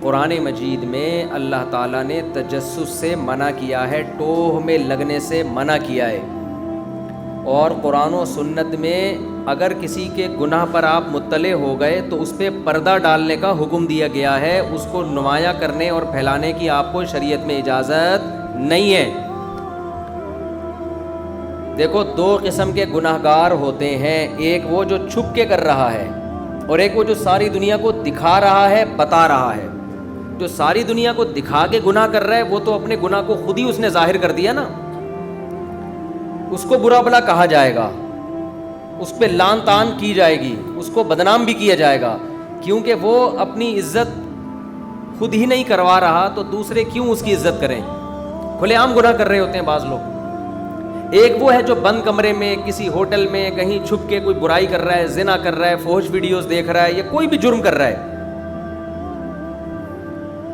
قرآن مجید میں اللہ تعالیٰ نے تجسس سے منع کیا ہے، ٹوہ میں لگنے سے منع کیا ہے، اور قرآن و سنت میں اگر کسی کے گناہ پر آپ مطلع ہو گئے تو اس پہ پردہ ڈالنے کا حکم دیا گیا ہے، اس کو نمایاں کرنے اور پھیلانے کی آپ کو شریعت میں اجازت نہیں ہے۔ دیکھو، دو قسم کے گناہ گار ہوتے ہیں، ایک وہ جو چھپ کے کر رہا ہے، اور ایک وہ جو ساری دنیا کو دکھا رہا ہے، بتا رہا ہے۔ جو ساری دنیا کو دکھا کے گناہ کر رہا ہے وہ تو اپنے گناہ کو خود ہی اس نے ظاہر کر دیا نا، اس کو برا بھلا کہا جائے گا، اس پہ لان تان کی جائے گی، اس کو بدنام بھی کیا جائے گا، کیونکہ وہ اپنی عزت خود ہی نہیں کروا رہا تو دوسرے کیوں اس کی عزت کریں۔ کھلے عام گناہ کر رہے ہوتے ہیں بعض لوگ۔ ایک وہ ہے جو بند کمرے میں، کسی ہوٹل میں کہیں چھپ کے کوئی برائی کر رہا ہے، زنا کر رہا ہے، فحش ویڈیوز دیکھ رہا ہے، یا کوئی بھی جرم کر رہا ہے،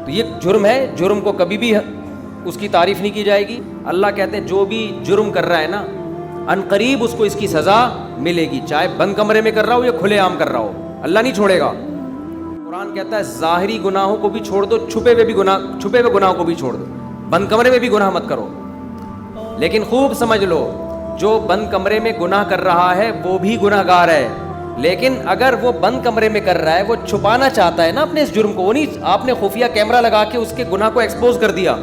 تو یہ جرم ہے، جرم کو کبھی بھی اس کی تعریف نہیں کی جائے گی۔ اللہ کہتے ہیں جو بھی جرم کر رہا ہے نا، ان قریب اس کو اس کی سزا ملے گی، چاہے بند کمرے میں کر رہا ہو یا کھلے عام کر رہا ہو، اللہ نہیں چھوڑے گا۔ قرآن کہتا ہے ظاہری گناہوں کو بھی چھوڑ دو، چھپے ہوئے گناہوں کو بھی چھوڑ دو، بند کمرے میں بھی گناہ مت کرو۔ لیکن خوب سمجھ لو، جو بند کمرے میں گناہ کر رہا ہے وہ بھی گناہ گار ہے، لیکن اگر وہ بند کمرے میں کر رہا ہے، وہ چھپانا چاہتا ہے نا اپنے اس جرم کو، وہ نہیں آپ نے خفیہ کیمرہ لگا کے اس کے گناہ کو ایکسپوز کر دیا،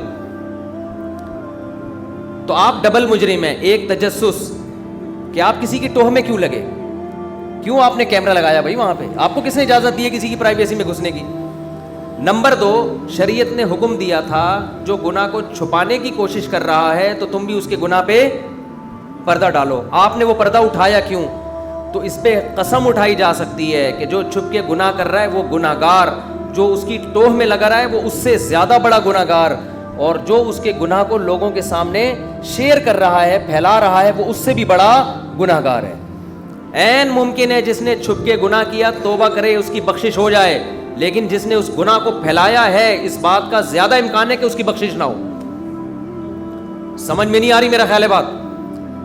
تو آپ ڈبل مجرم ہیں۔ ایک تجسس کہ آپ کسی کی ٹوہ میں کیوں لگے، کیوں آپ نے کیمرہ لگایا بھائی وہاں پہ، آپ کو کس نے اجازت دی ہے کسی کی پرائیویسی میں گھسنے کی۔ نمبر دو، شریعت نے حکم دیا تھا جو گناہ کو چھپانے کی کوشش کر رہا ہے تو تم بھی اس کے گناہ پہ پردہ ڈالو۔ آپ نے وہ پردہ اٹھایا کیوں؟ تو اس پہ قسم اٹھائی جا سکتی ہے کہ جو چھپ کے گناہ کر رہا ہے وہ گناہ گار، جو اس کی ٹوہ میں لگا رہا ہے وہ اس سے زیادہ بڑا گناہ گار، اور جو اس کے گناہ کو لوگوں کے سامنے شیئر کر رہا ہے، پھیلا رہا ہے، وہ اس سے بھی بڑا گناہ گار ہے۔ عین ممکن ہے جس نے چھپ کے گناہ کیا توبہ کرے، اس کی بخشش ہو جائے، لیکن جس نے اس گناہ کو پھیلایا ہے اس بات کا زیادہ امکان ہے کہ اس کی بخشش نہ ہو۔ سمجھ میں نہیں آ رہی میرا خیال ہے بات؟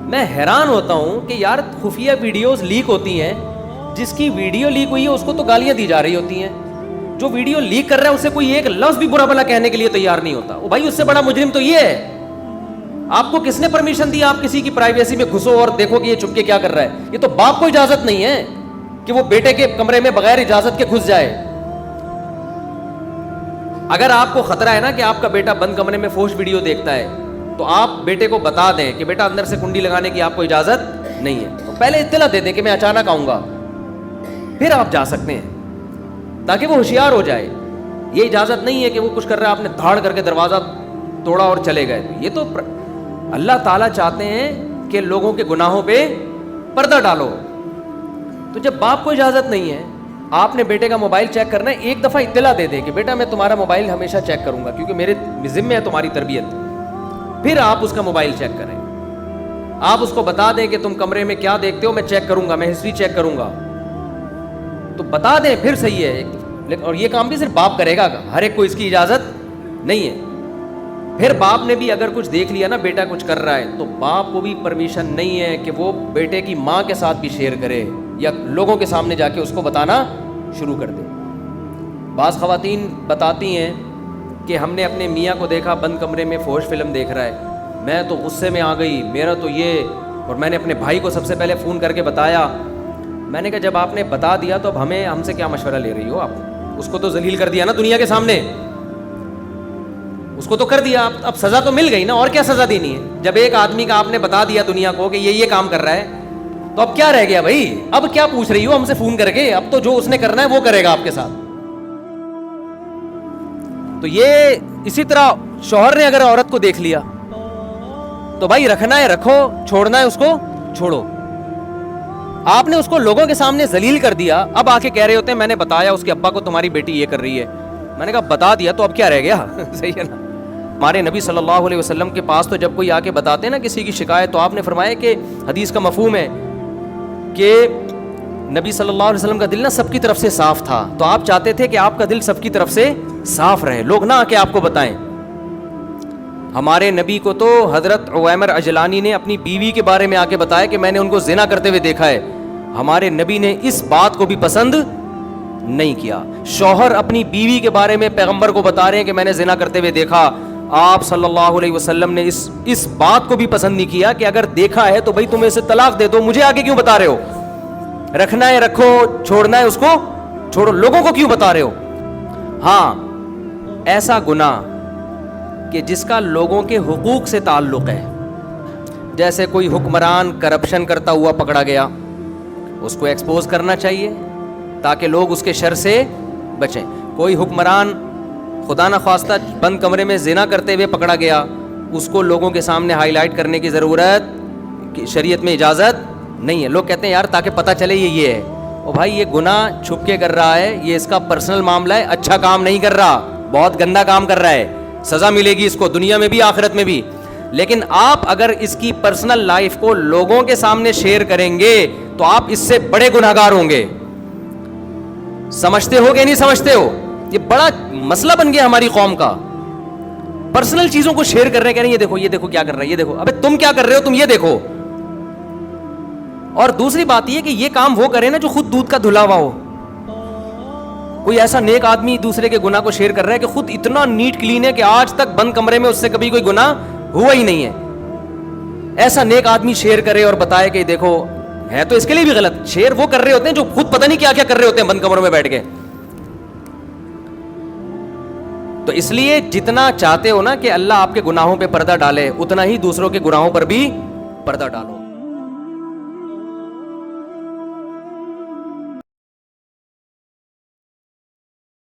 میں حیران ہوتا ہوں کہ یار خفیہ ویڈیوز لیک ہوتی ہیں، جس کی ویڈیو لیک ہوئی ہے اس کو تو گالیاں دی جا رہی ہوتی ہیں، جو ویڈیو لیک کر رہا ہے اسے کوئی ایک لفظ بھی برا بھلا کہنے کے لیے تیار نہیں ہوتا۔ او بھائی، اس سے بڑا مجرم تو یہ ہے۔ آپ کو کس نے پرمیشن دی آپ کسی کی پرائیویسی میں گھسو اور دیکھو کہ یہ چھپ کے کیا کر رہا ہے؟ یہ تو باپ کو اجازت نہیں ہے کہ وہ بیٹے کے کمرے میں بغیر اجازت کے گھس جائے۔ اگر آپ کو خطرہ ہے نا کہ آپ کا بیٹا بند کمرے میں فحش ویڈیو دیکھتا ہے تو آپ بیٹے کو بتا دیں کہ بیٹا اندر سے کنڈی لگانے کی آپ کو اجازت نہیں ہے، تو پہلے اطلاع دے دیں کہ میں اچانک آؤں گا، پھر آپ جا سکتے ہیں تاکہ وہ ہوشیار ہو جائے۔ یہ اجازت نہیں ہے کہ وہ کچھ کر رہا ہے آپ نے دھاڑ کر کے دروازہ توڑا اور چلے گئے۔ یہ تو اللہ تعالیٰ چاہتے ہیں کہ لوگوں کے گناہوں پہ پردہ ڈالو۔ تو جب باپ کو اجازت نہیں ہے، آپ نے بیٹے کا موبائل چیک کرنا ہے، ایک دفعہ اطلاع دے دیں کہ بیٹا میں تمہارا موبائل ہمیشہ چیک کروں گا کیونکہ میرے ذمہ ہے تمہاری تربیت، پھر آپ اس کا موبائل چیک کریں۔ آپ اس کو بتا دیں کہ تم کمرے میں کیا دیکھتے ہو میں چیک کروں گا، میں ہسٹری چیک کروں گا، تو بتا دیں پھر صحیح ہے۔ اور یہ کام بھی صرف باپ کرے گا، ہر ایک کو اس کی اجازت نہیں ہے۔ پھر باپ نے بھی اگر کچھ دیکھ لیا نا بیٹا کچھ کر رہا ہے تو باپ کو بھی پرمیشن نہیں ہے کہ وہ بیٹے کی ماں کے ساتھ بھی شیئر کرے یا لوگوں کے سامنے جا کے اس کو بتانا شروع کر دے۔ بعض خواتین بتاتی ہیں کہ ہم نے اپنے میاں کو دیکھا بند کمرے میں فحش فلم دیکھ رہا ہے، میں تو غصے میں آ گئی، میرا تو یہ، اور میں نے اپنے بھائی کو سب سے پہلے فون کر کے بتایا۔ میں نے کہا جب آپ نے بتا دیا تو اب ہم سے کیا مشورہ لے رہی ہو آپ؟ اس کو تو ذلیل کر دیا نا دنیا کے سامنے، اس کو تو کر دیا، اب سزا تو مل گئی نا، اور کیا سزا دینی ہے؟ جب ایک آدمی کا آپ نے بتا دیا دنیا کو کہ یہ کام کر رہا ہے تو اب کیا رہ گیا بھائی؟ اب کیا پوچھ رہی ہو ہم سے فون کر کے؟ اب تو جو اس نے کرنا ہے وہ کرے گا آپ کے ساتھ۔ تو یہ اسی طرح شوہر نے اگر عورت کو دیکھ لیا تو بھائی رکھنا ہے رکھو، چھوڑنا ہے اس کو چھوڑو۔ آپ نے اس کو لوگوں کے سامنے ذلیل کر دیا، اب آ کے کہہ رہے ہوتے ہیں میں نے بتایا اس کے ابا کو تمہاری بیٹی یہ کر رہی ہے۔ میں نے کہا بتا دیا تو اب کیا رہ گیا؟ صحیح ہے نا؟ ہمارے نبی صلی اللہ علیہ وسلم کے پاس تو جب کوئی آ کے بتاتے ہیں نا کسی کی شکایت، تو آپ نے فرمایا کہ حدیث کا مفہوم ہے کہ نبی صلی اللہ علیہ وسلم کا دل نا سب کی طرف سے صاف تھا، تو آپ چاہتے تھے کہ آپ کا دل سب کی طرف سے صاف رہے، لوگ نہ آ کے آپ کو بتائیں۔ ہمارے نبی کو تو حضرت عویمر اجلانی نے اپنی بیوی کے بارے میں آ کے بتایا کہ میں نے ان کو زنا کرتے ہوئے دیکھا ہے۔ ہمارے نبی نے اس بات کو بھی پسند نہیں کیا. شوہر اپنی بیوی کے بارے میں پیغمبر کو بتا رہے ہیں کہ میں نے زنا کرتے ہوئے دیکھا. آپ صلی اللہ علیہ وسلم نے اس بات کو بھی پسند نہیں کیا کہ اگر دیکھا ہے تو بھائی تم اسے طلاق دے دو, مجھے آگے کیوں بتا رہے ہو؟ رکھنا ہے رکھو, چھوڑنا ہے اس کو چھوڑو, لوگوں کو کیوں بتا رہے ہو؟ ہاں, ایسا گناہ کہ جس کا لوگوں کے حقوق سے تعلق ہے, جیسے کوئی حکمران کرپشن کرتا ہوا پکڑا گیا, اس کو ایکسپوز کرنا چاہیے تاکہ لوگ اس کے شر سے بچیں. کوئی حکمران خدا نخواستہ بند کمرے میں زنا کرتے ہوئے پکڑا گیا, اس کو لوگوں کے سامنے ہائی لائٹ کرنے کی ضرورت شریعت میں اجازت نہیں ہے. لوگ کہتے ہیں یار تاکہ پتہ چلے یہ ہے. او بھائی, یہ گناہ چھپ کے کر رہا ہے, یہ اس کا پرسنل معاملہ ہے, اچھا کام نہیں کر رہا, بہت گندا کام کر رہا ہے, سزا ملے گی اس کو دنیا میں بھی آخرت میں بھی. لیکن آپ اگر اس کی پرسنل لائف کو لوگوں کے سامنے شیئر کریں گے تو آپ اس سے بڑے گنہگار ہوں گے. سمجھتے ہو کہ نہیں سمجھتے ہو؟ یہ بڑا مسئلہ بن گیا ہماری قوم کا. پرسنل چیزوں کو شیئر کر رہے ہیں, کہہ رہے ہیں یہ دیکھو کیا کر رہا ہے, یہ دیکھو. ابے تم کیا کر رہے ہو, تم یہ دیکھو. اور دوسری بات یہ کہ یہ کام وہ کرے نا جو خود دودھ کا دھلا ہوا ہو. کوئی ایسا نیک آدمی دوسرے کے گناہ کو شیئر کر رہا ہے کہ خود اتنا نیٹ کلین ہے کہ آج تک بند کمرے میں اس سے کبھی کوئی گناہ ہوا ہی نہیں ہے. ایسا نیک آدمی شیئر کرے اور بتائے کہ دیکھو, ہے تو اس کے لیے بھی غلط. شیئر وہ کر رہے ہوتے ہیں جو خود پتہ نہیں کیا کیا کر رہے ہوتے ہیں بند کمروں میں بیٹھ کے. تو اس لیے جتنا چاہتے ہو نا کہ اللہ آپ کے گناہوں پہ پردہ ڈالے, اتنا ہی دوسروں کے گناہوں پر بھی پردہ ڈالو.